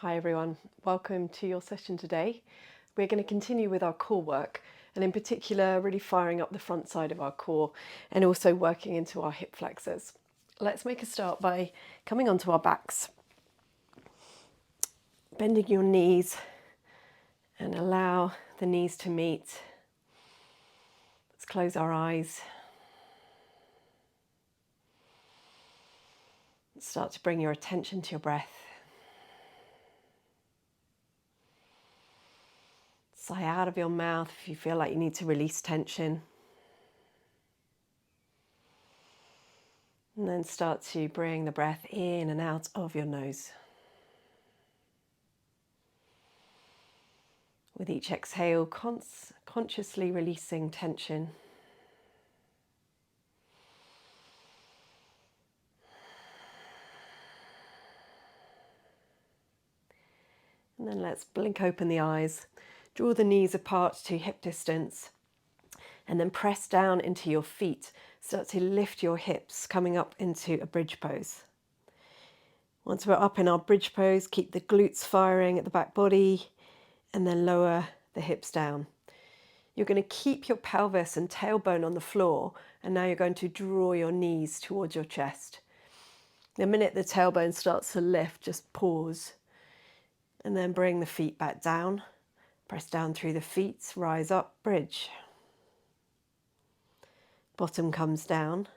Hi everyone, welcome to your session today. We're going to continue with our core work, and in particular really firing up the front side of our core and also working into our hip flexors. Let's make a start by coming onto our backs, bending your knees and allow the knees to meet. Let's close our eyes. Start to bring your attention to your breath. Sigh out of your mouth if you feel like you need to release tension. And then start to bring the breath in and out of your nose. With each exhale, consciously releasing tension. And then let's blink open the eyes, draw the knees apart to hip distance, and then press down into your feet. Start to lift your hips, coming up into a bridge pose. Once we're up in our bridge pose, keep the glutes firing at the back body, and then lower the hips down. You're going to keep your pelvis and tailbone on the floor, and now you're going to draw your knees towards your chest. The minute the tailbone starts to lift, just pause. And then bring the feet back down. Press down through the feet, rise up, bridge. Bottom comes down.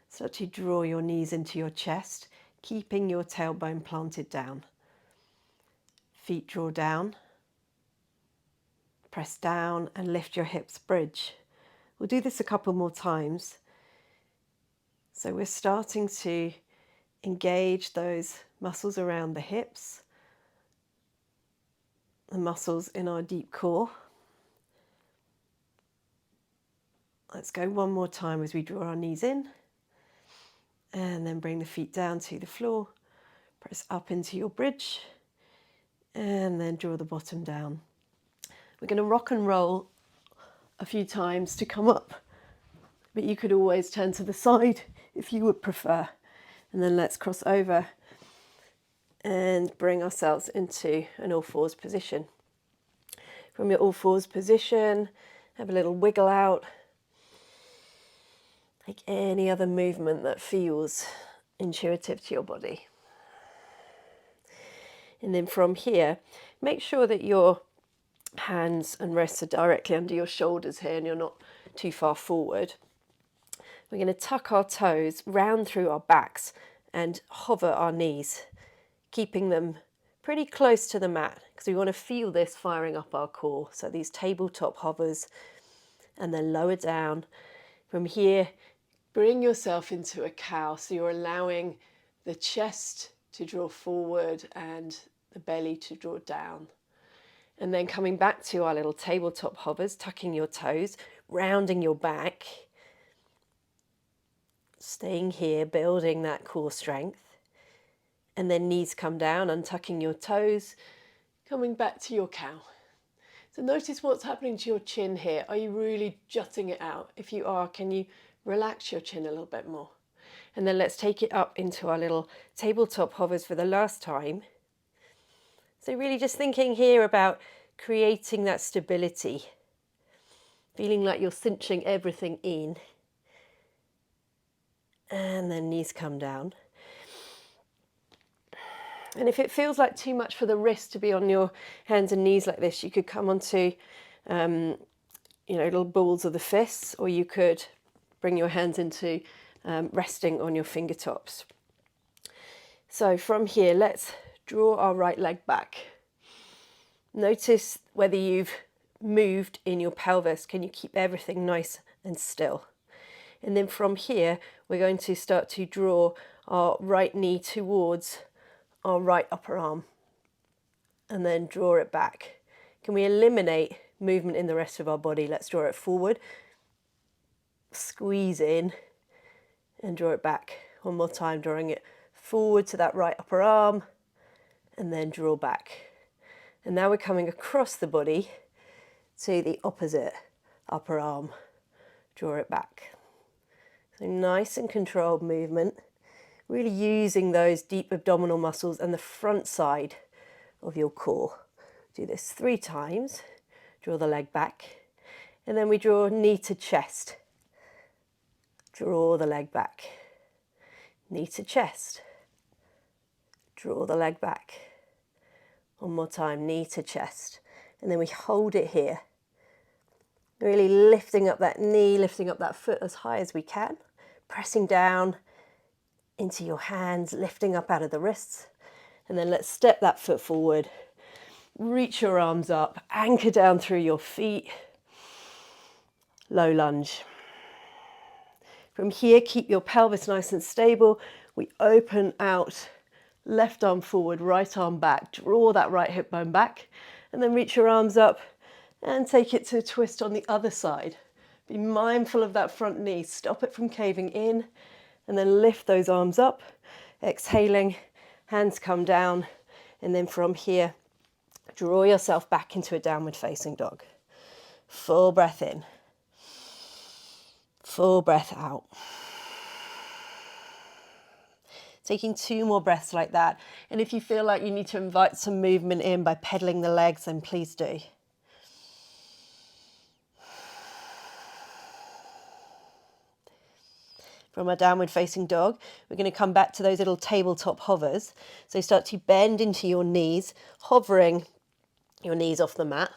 Start to draw your knees into your chest, keeping your tailbone planted down. Feet draw down. Press down and lift your hips, bridge. We'll do this a couple more times. So we're starting to engage those muscles around the hips, the muscles in our deep core. Let's go one more time as we draw our knees in, and then bring the feet down to the floor. Press up into your bridge, and then draw the bottom down. We're going to rock and roll a few times to come up, but you could always turn to the side if you would prefer. And then let's cross over and bring ourselves into an all fours position. From your all fours position, have a little wiggle out. Like any other movement that feels intuitive to your body. And then from here, make sure that your hands and wrists are directly under your shoulders here and you're not too far forward. We're going to tuck our toes round through our backs and hover our knees, keeping them pretty close to the mat because we want to feel this firing up our core. So these tabletop hovers, and then lower down. From here, bring yourself into a cow, so you're allowing the chest to draw forward and the belly to draw down. And then coming back to our little tabletop hovers, tucking your toes, rounding your back, staying here, building that core strength. And then knees come down, untucking your toes, coming back to your cow. So notice what's happening to your chin here. Are you really jutting it out? If you are, can you relax your chin a little bit more? And then let's take it up into our little tabletop hovers for the last time. So really just thinking here about creating that stability, feeling like you're cinching everything in. And then knees come down. And if it feels like too much for the wrist to be on your hands and knees like this, you could come onto little balls of the fists, or you could bring your hands into resting on your fingertips. So from here, let's draw our right leg back. Notice whether you've moved in your pelvis. Can you keep everything nice and still? And then from here, we're going to start to draw our right knee towards our right upper arm, and then draw it back. Can we eliminate movement in the rest of our body? Let's draw it forward, squeeze in, and draw it back. One more time, drawing it forward to that right upper arm, and then draw back. And now we're coming across the body to the opposite upper arm. Draw it back. So nice and controlled movement. Really using those deep abdominal muscles and the front side of your core. Do this 3 times. Draw the leg back. And then we draw knee to chest. Draw the leg back. Knee to chest. Draw the leg back. One more time, knee to chest. And then we hold it here. Really lifting up that knee, lifting up that foot as high as we can. Pressing down into your hands, lifting up out of the wrists. And then let's step that foot forward. Reach your arms up, anchor down through your feet. Low lunge. From here, keep your pelvis nice and stable. We open out, left arm forward, right arm back. Draw that right hip bone back. And then reach your arms up and take it to a twist on the other side. Be mindful of that front knee. Stop it from caving in. And then lift those arms up. Exhaling, hands come down. And then from here, draw yourself back into a downward facing dog. Full breath in. Full breath out. Taking 2 more breaths like that. And if you feel like you need to invite some movement in by pedaling the legs, then please do. From our downward facing dog, we're going to come back to those little tabletop hovers. So start to bend into your knees, hovering your knees off the mat.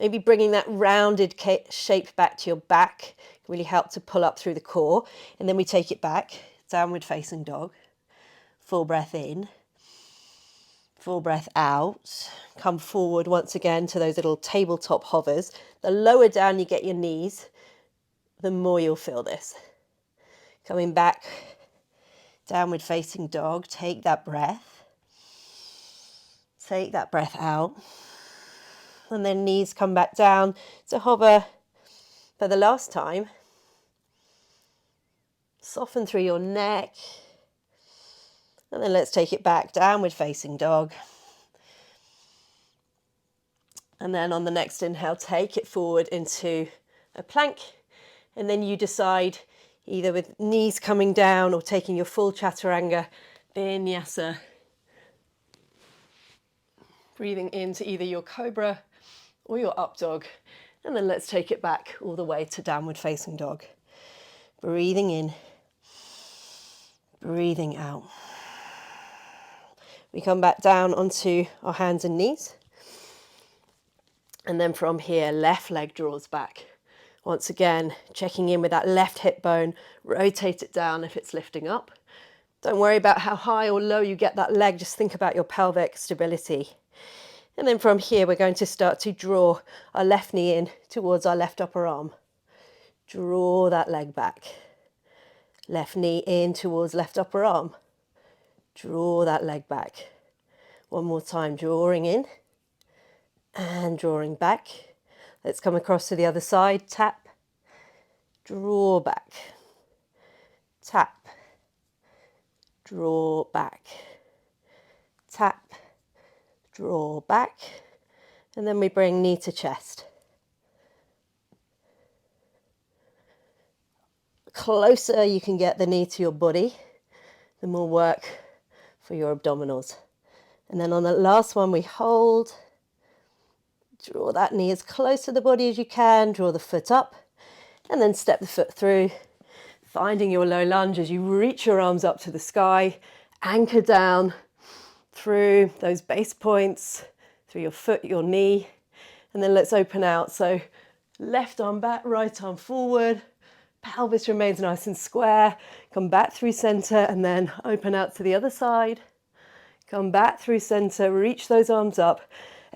Maybe bringing that rounded shape back to your back can really help to pull up through the core. And then we take it back, downward facing dog. Full breath in, full breath out. Come forward once again to those little tabletop hovers. The lower down you get your knees, the more you'll feel this. Coming back, downward facing dog. Take that breath. Take that breath out. And then knees come back down to hover for the last time. Soften through your neck. And then let's take it back, downward facing dog. And then on the next inhale, take it forward into a plank. And then you decide, either with knees coming down or taking your full chaturanga, vinyasa. Breathing into either your cobra or your up dog. And then let's take it back all the way to downward facing dog. Breathing in, breathing out. We come back down onto our hands and knees. And then from here, left leg draws back. Once again, checking in with that left hip bone, rotate it down if it's lifting up. Don't worry about how high or low you get that leg, just think about your pelvic stability. And then from here, we're going to start to draw our left knee in towards our left upper arm. Draw that leg back. Left knee in towards left upper arm. Draw that leg back. One more time, drawing in and drawing back. Let's come across to the other side. Tap, draw back, tap, draw back, tap, draw back, and then we bring knee to chest. Closer you can get the knee to your body, the more work for your abdominals. And then on the last one, we hold. Draw that knee as close to the body as you can. Draw the foot up and then step the foot through, finding your low lunge as you reach your arms up to the sky. Anchor down through those base points, through your foot, your knee. And then let's open out. So left arm back, right arm forward. Pelvis remains nice and square. Come back through center and then open out to the other side. Come back through center, reach those arms up.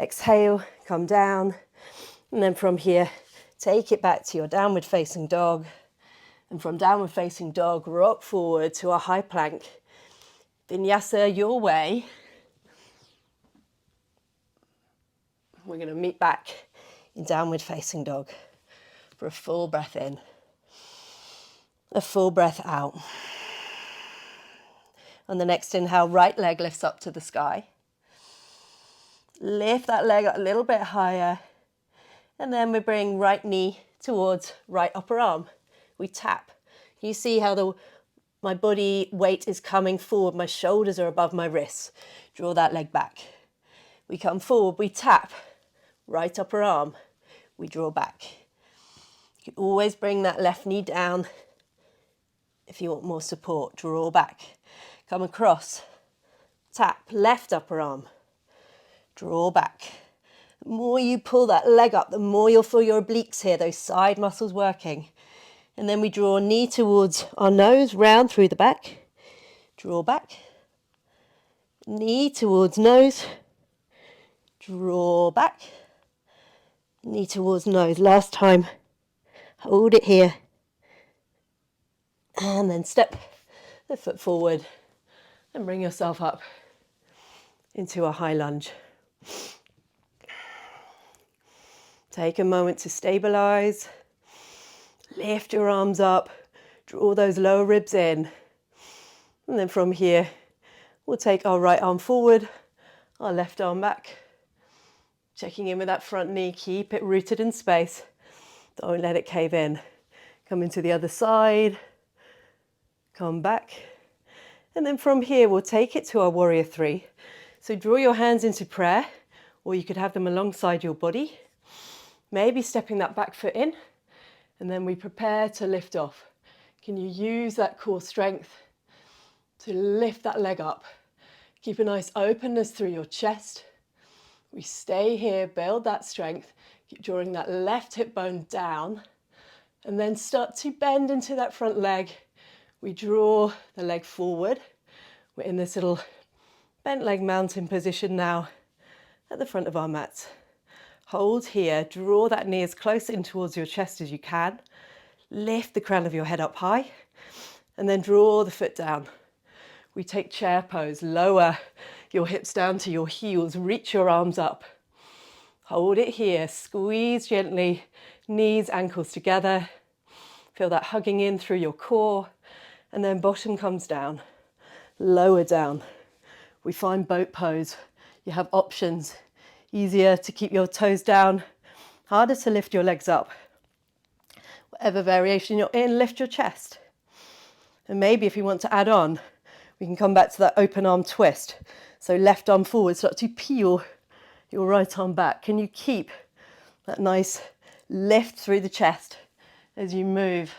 Exhale, come down. And then from here, take it back to your downward facing dog. And from downward facing dog, rock forward to a high plank. Vinyasa your way. We're going to meet back in downward facing dog for a full breath in. A full breath out. On the next inhale, right leg lifts up to the sky. Lift that leg up a little bit higher. And then we bring right knee towards right upper arm. We tap. You see how the My body weight is coming forward. My shoulders are above my wrists. Draw that leg back. We come forward, we tap. Right upper arm, we draw back. You can always bring that left knee down if you want more support. Draw back. Come across. Tap, left upper arm. Draw back. The more you pull that leg up, the more you'll feel your obliques here, those side muscles working. And then we draw knee towards our nose, round through the back. Draw back. Knee towards nose. Draw back. Knee towards nose. Last time. Hold it here. And then step the foot forward and bring yourself up into a high lunge. Take a moment to stabilize. Lift your arms up. Draw those lower ribs in. And then from here, we'll take our right arm forward, our left arm back. Checking in with that front knee. Keep it rooted in space. Don't let it cave in. Come into the other side. Come back. And then from here, we'll take it to our warrior three. So draw your hands into prayer, or you could have them alongside your body. Maybe stepping that back foot in. And then we prepare to lift off. Can you use that core strength to lift that leg up? Keep a nice openness through your chest. We stay here, build that strength. Keep drawing that left hip bone down. And then start to bend into that front leg. We draw the leg forward. We're in this little bent leg mountain position now at the front of our mats. Hold here, draw that knee as close in towards your chest as you can. Lift the crown of your head up high and then draw the foot down. We take chair pose, lower your hips down to your heels, reach your arms up. Hold it here, squeeze gently, knees, ankles together. Feel that hugging in through your core and then bottom comes down, lower down. We find boat pose. You have options. Easier to keep your toes down, harder to lift your legs up. Whatever variation you're in, lift your chest. And maybe if you want to add on, we can come back to that open arm twist. So left arm forward, start to peel your right arm back. Can you keep that nice lift through the chest as you move?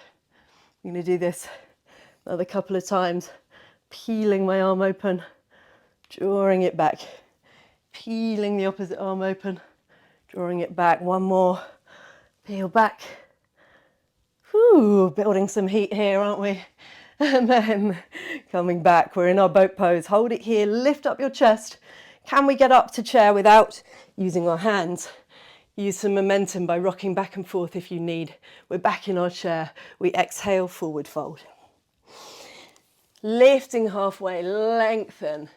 I'm going to do this another couple of times. Peeling my arm open, drawing it back. Peeling the opposite arm open, drawing it back. One more. Peel back. Whew, building some heat here, aren't we? And then coming back. We're in our boat pose. Hold it here. Lift up your chest. Can we get up to chair without using our hands? Use some momentum by rocking back and forth if you need. We're back in our chair. We exhale, forward fold. Lifting halfway, lengthen.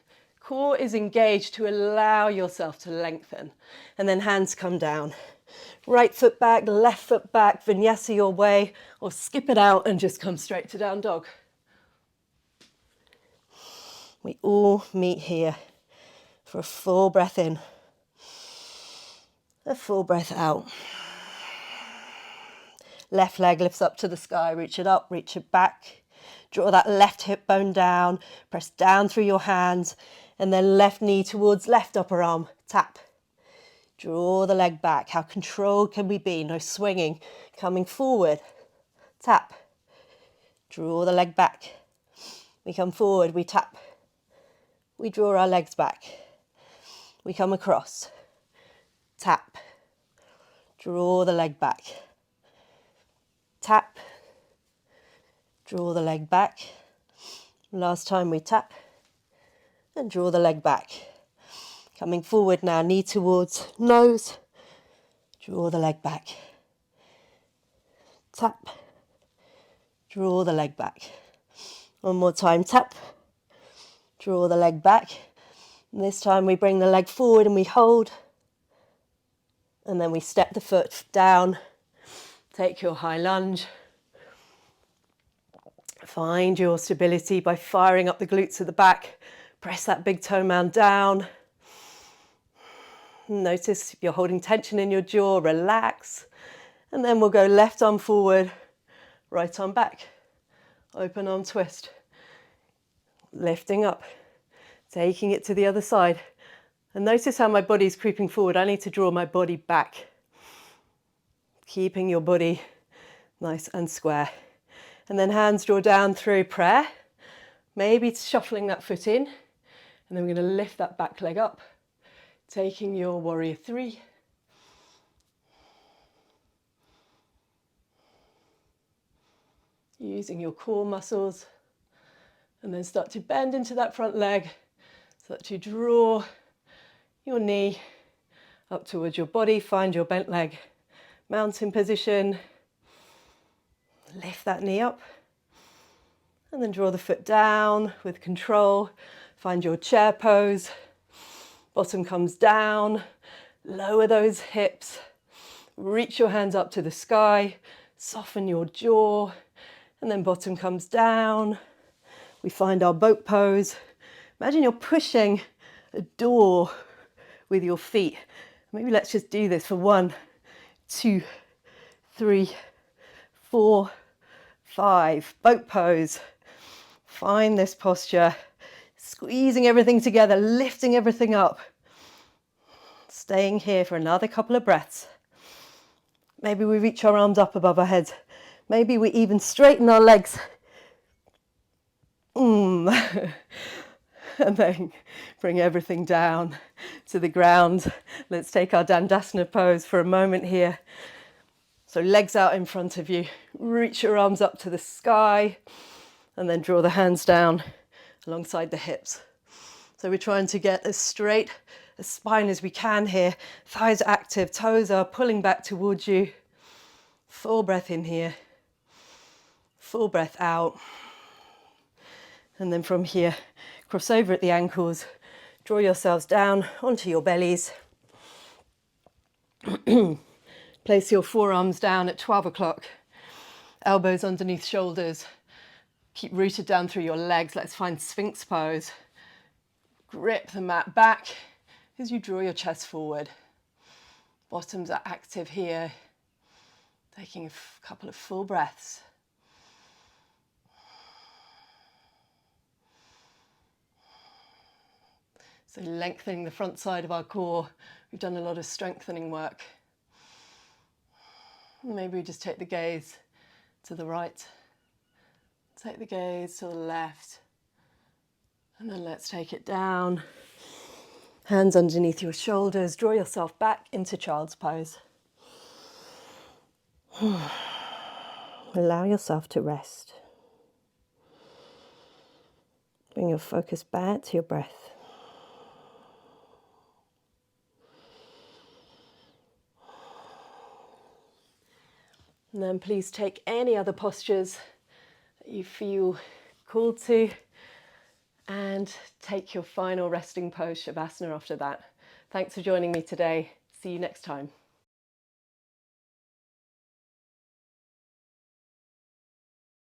Core is engaged to allow yourself to lengthen. And then hands come down. Right foot back, left foot back, vinyasa your way, or skip it out and just come straight to down dog. We all meet here for a full breath in, a full breath out. Left leg lifts up to the sky, reach it up, reach it back. Draw that left hip bone down, press down through your hands, and then left knee towards left upper arm, tap. Draw the leg back. How controlled can we be? No swinging. Coming forward, tap. Draw the leg back. We come forward, we tap. We draw our legs back. We come across, tap. Draw the leg back. Tap. Draw the leg back. Last time we tap and draw the leg back. Coming forward now, knee towards nose. Draw the leg back. Tap. Draw the leg back. One more time, tap. Draw the leg back. And this time we bring the leg forward and we hold. And then we step the foot down. Take your high lunge. Find your stability by firing up the glutes at the back. Press that big toe mound down. Notice if you're holding tension in your jaw, relax. And then we'll go left arm forward, right arm back. Open arm twist. lifting up, taking it to the other side. And notice how my body's creeping forward. I need to draw my body back, keeping your body nice and square. And then hands draw down through prayer, maybe shuffling that foot in. And then we're going to lift that back leg up, taking your warrior three. Using your core muscles. And then start to bend into that front leg. Start to draw your knee up towards your body. Find your bent leg. Mountain position. Lift that knee up. And then draw the foot down with control. Find your chair pose. Bottom comes down. Lower those hips. Reach your hands up to the sky. Soften your jaw. And then bottom comes down. We find our boat pose. Imagine you're pushing a door with your feet. Maybe let's just do this for 1, 2, 3, 4, 5. Boat pose. Find this posture. Squeezing everything together, lifting everything up. Staying here for another couple of breaths. Maybe we reach our arms up above our heads. Maybe we even straighten our legs. And then bring everything down to the ground. Let's take our Dandasana pose for a moment here. So legs out in front of you. Reach your arms up to the sky. And then draw the hands down alongside the hips. So we're trying to get as straight a spine as we can here. Thighs are active, toes are pulling back towards you. Full breath in here. Full breath out. And then from here, cross over at the ankles. Draw yourselves down onto your bellies. Place your forearms down at 12 o'clock. Elbows underneath shoulders. Keep rooted down through your legs. Let's find Sphinx pose. Grip the mat back as you draw your chest forward. Bottoms are active here. Taking a couple of full breaths. So lengthening the front side of our core. We've done a lot of strengthening work. Maybe we just take the gaze to the right. Take the gaze to the left. And then let's take it down. Hands underneath your shoulders. Draw yourself back into child's pose. Allow yourself to rest. Bring your focus back to your breath. And then please take any other postures that you feel called to and take your final resting pose, Shavasana, after that. Thanks for joining me today. See you next time.